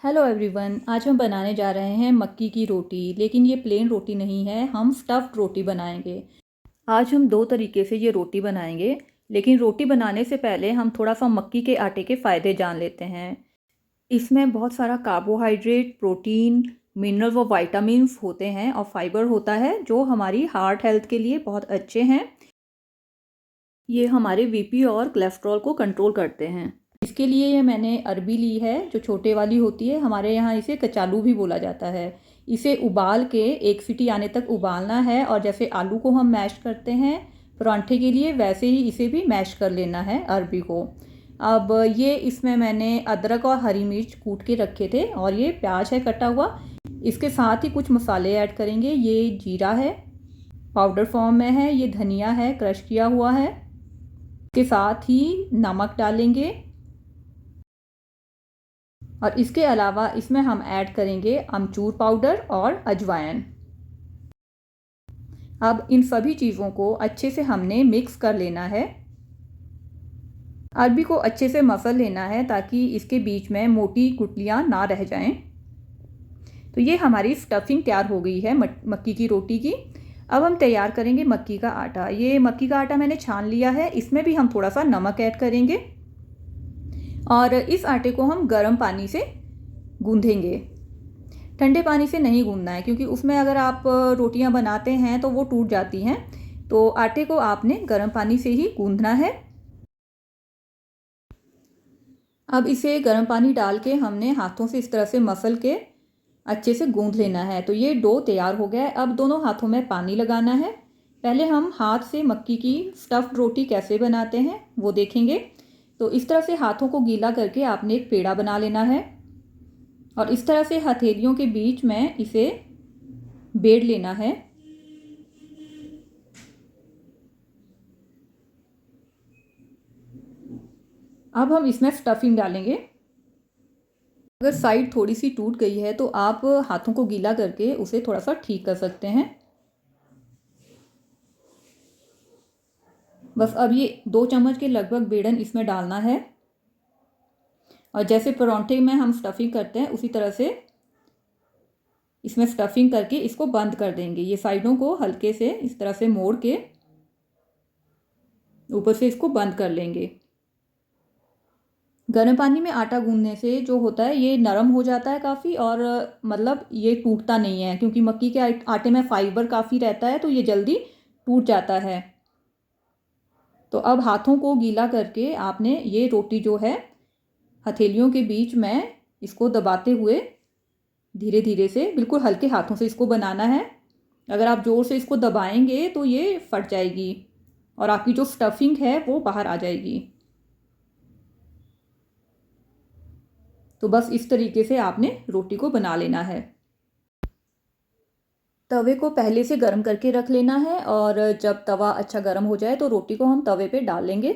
Hello everyone, आज हम बनाने जा रहे हैं मक्की की रोटी। लेकिन ये प्लेन रोटी नहीं है, हम स्टफ़्ड रोटी बनाएंगे। आज हम दो तरीके से ये रोटी बनाएंगे। लेकिन रोटी बनाने से पहले हम थोड़ा सा मक्की के आटे के फ़ायदे जान लेते हैं। इसमें बहुत सारा कार्बोहाइड्रेट, प्रोटीन, मिनरल्स और वाइटामिन्स होते हैं और फाइबर होता है जो हमारी हार्ट हेल्थ के लिए बहुत अच्छे हैं। ये हमारे बीपी और कोलेस्ट्रॉल को कंट्रोल करते हैं। इसके लिए ये मैंने अरबी ली है, जो छोटे वाली होती है। हमारे यहाँ इसे कचालू भी बोला जाता है। इसे उबाल के 1 सीटी आने तक उबालना है, और जैसे आलू को हम मैश करते हैं परांठे के लिए, वैसे ही इसे भी मैश कर लेना है अरबी को। अब ये इसमें मैंने अदरक और हरी मिर्च कूट के रखे थे, और ये प्याज है कटा हुआ। इसके साथ ही कुछ मसाले ऐड करेंगे। ये जीरा है, पाउडर फॉर्म में है। ये धनिया है, क्रश किया हुआ है। इसके साथ ही नमक डालेंगे, और इसके अलावा इसमें हम ऐड करेंगे अमचूर पाउडर और अजवाइन। अब इन सभी चीज़ों को अच्छे से हमने मिक्स कर लेना है। अरबी को अच्छे से मसल लेना है ताकि इसके बीच में मोटी गुठलियाँ ना रह जाएं। तो ये हमारी स्टफिंग तैयार हो गई है मक्की की रोटी की। अब हम तैयार करेंगे मक्की का आटा। ये मक्की का आटा मैंने छान लिया है। इसमें भी हम थोड़ा सा नमक ऐड करेंगे, और इस आटे को हम गर्म पानी से गूंथेंगे। ठंडे पानी से नहीं गूंदना है, क्योंकि उसमें अगर आप रोटियां बनाते हैं तो वो टूट जाती हैं। तो आटे को आपने गर्म पानी से ही गूंदना है। अब इसे गर्म पानी डाल के हमने हाथों से इस तरह से मसल के अच्छे से गूंद लेना है। तो ये डो तैयार हो गया है। अब दोनों हाथों में पानी लगाना है। पहले हम हाथ से मक्की की स्टफ़्ड रोटी कैसे बनाते हैं वो देखेंगे। तो इस तरह से हाथों को गीला करके आपने एक पेड़ा बना लेना है, और इस तरह से हथेलियों के बीच में इसे बेड़ लेना है। अब हम इसमें स्टफिंग डालेंगे। अगर साइड थोड़ी सी टूट गई है तो आप हाथों को गीला करके उसे थोड़ा सा ठीक कर सकते हैं। बस अब ये 2 चम्मच के लगभग बेड़न इसमें डालना है, और जैसे परांठे में हम स्टफिंग करते हैं उसी तरह से इसमें स्टफिंग करके इसको बंद कर देंगे। ये साइडों को हल्के से इस तरह से मोड़ के ऊपर से इसको बंद कर लेंगे। गर्म पानी में आटा गूंदने से जो होता है ये नरम हो जाता है काफ़ी, और मतलब ये टूटता नहीं है, क्योंकि मक्की के आटे में फाइबर काफ़ी रहता है, तो ये जल्दी टूट जाता है। तो अब हाथों को गीला करके आपने ये रोटी जो है हथेलियों के बीच में इसको दबाते हुए धीरे धीरे से, बिल्कुल हल्के हाथों से इसको बनाना है। अगर आप ज़ोर से इसको दबाएंगे तो ये फट जाएगी, और आपकी जो स्टफिंग है वो बाहर आ जाएगी। तो बस इस तरीके से आपने रोटी को बना लेना है। तवे को पहले से गर्म करके रख लेना है, और जब तवा अच्छा गर्म हो जाए तो रोटी को हम तवे पे डाल लेंगे,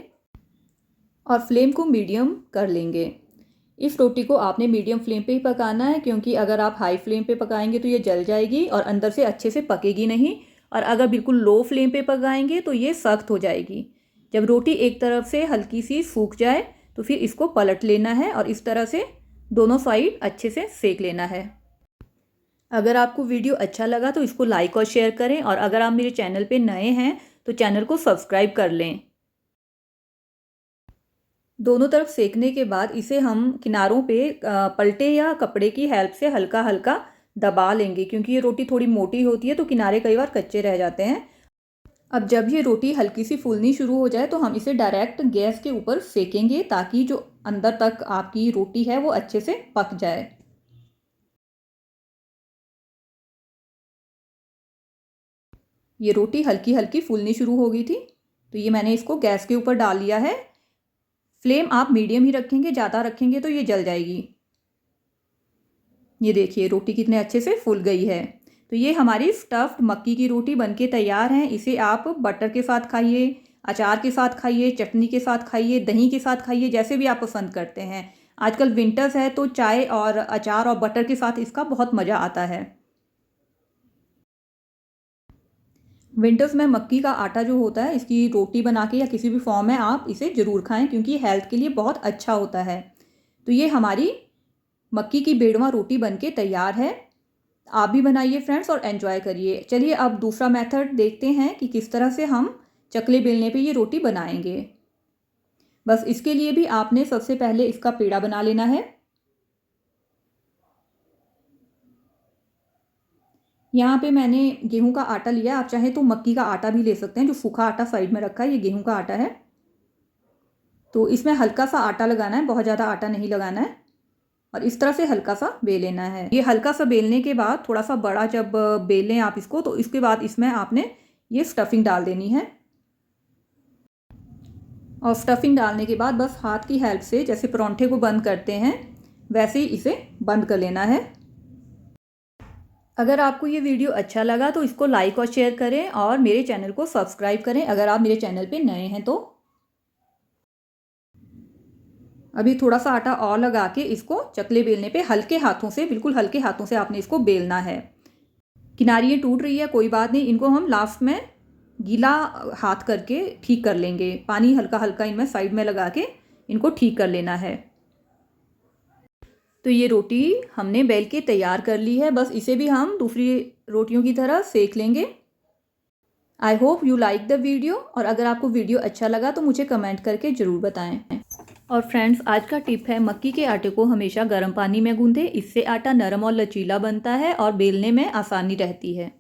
और फ्लेम को मीडियम कर लेंगे। इस रोटी को आपने मीडियम फ्लेम पे ही पकाना है, क्योंकि अगर आप हाई फ्लेम पे पकाएंगे तो ये जल जाएगी और अंदर से अच्छे से पकेगी नहीं। और अगर बिल्कुल लो फ्लेम पे पकाएंगे तो ये सख्त हो जाएगी। जब रोटी एक तरफ से हल्की सी सूख जाए तो फिर इसको पलट लेना है, और इस तरह से दोनों साइड अच्छे से सेक लेना है। अगर आपको वीडियो अच्छा लगा तो इसको लाइक और शेयर करें, और अगर आप मेरे चैनल पे नए हैं तो चैनल को सब्सक्राइब कर लें। दोनों तरफ सेकने के बाद इसे हम किनारों पे पलटे या कपड़े की हेल्प से हल्का हल्का दबा लेंगे, क्योंकि ये रोटी थोड़ी मोटी होती है तो किनारे कई बार कच्चे रह जाते हैं। अब जब ये रोटी हल्की सी फूलनी शुरू हो जाए तो हम इसे डायरेक्ट गैस के ऊपर सेकेंगे, ताकि जो अंदर तक आपकी रोटी है वो अच्छे से पक जाए। ये रोटी हल्की हल्की फूलनी शुरू हो गई थी, तो ये मैंने इसको गैस के ऊपर डाल लिया है। फ्लेम आप मीडियम ही रखेंगे, ज़्यादा रखेंगे तो ये जल जाएगी। ये देखिए रोटी कितने अच्छे से फूल गई है। तो ये हमारी स्टफ्ड मक्की की रोटी बनके तैयार है। इसे आप बटर के साथ खाइए, अचार के साथ खाइए, चटनी के साथ खाइए, दही के साथ खाइए, जैसे भी आप पसंद करते हैं। आजकल विंटर्स है तो चाय और अचार और बटर के साथ इसका बहुत मज़ा आता है। विंटर्स में मक्की का आटा जो होता है, इसकी रोटी बना के या किसी भी फॉर्म में आप इसे ज़रूर खाएं, क्योंकि हेल्थ के लिए बहुत अच्छा होता है। तो ये हमारी मक्की की बेड़वा रोटी बनके तैयार है। आप भी बनाइए फ्रेंड्स और एंजॉय करिए। चलिए अब दूसरा मेथड देखते हैं कि किस तरह से हम चकले बेलने पे ये रोटी बनाएंगे। बस इसके लिए भी आपने सबसे पहले इसका पेड़ा बना लेना है। यहाँ पे मैंने गेहूं का आटा लिया, आप चाहे तो मक्की का आटा भी ले सकते हैं। जो सूखा आटा साइड में रखा है ये गेहूं का आटा है। तो इसमें हल्का सा आटा लगाना है, बहुत ज़्यादा आटा नहीं लगाना है। और इस तरह से हल्का सा बेल लेना है। ये हल्का सा बेलने के बाद थोड़ा सा बड़ा जब बेल लें आप इसको, तो इसके बाद इसमें आपने ये स्टफिंग डाल देनी है। और स्टफिंग डालने के बाद बस हाथ की हेल्प से जैसे परांठे को बंद करते हैं वैसे ही इसे बंद कर लेना है। अगर आपको ये वीडियो अच्छा लगा तो इसको लाइक और शेयर करें और मेरे चैनल को सब्सक्राइब करें अगर आप मेरे चैनल पे नए हैं तो। अभी थोड़ा सा आटा और लगा के इसको चकले बेलने पे हल्के हाथों से, बिल्कुल हल्के हाथों से आपने इसको बेलना है। किनारियाँ टूट रही है कोई बात नहीं, इनको हम लास्ट में गीला हाथ करके ठीक कर लेंगे। पानी हल्का हल्का इनमें साइड में लगा के इनको ठीक कर लेना है। तो ये रोटी हमने बेल के तैयार कर ली है। बस इसे भी हम दूसरी रोटियों की तरह सेक लेंगे। I hope you like the video, और अगर आपको वीडियो अच्छा लगा तो मुझे कमेंट करके ज़रूर बताएं। और फ्रेंड्स आज का टिप है, मक्की के आटे को हमेशा गर्म पानी में गूंदें। इससे आटा नरम और लचीला बनता है और बेलने में आसानी रहती है।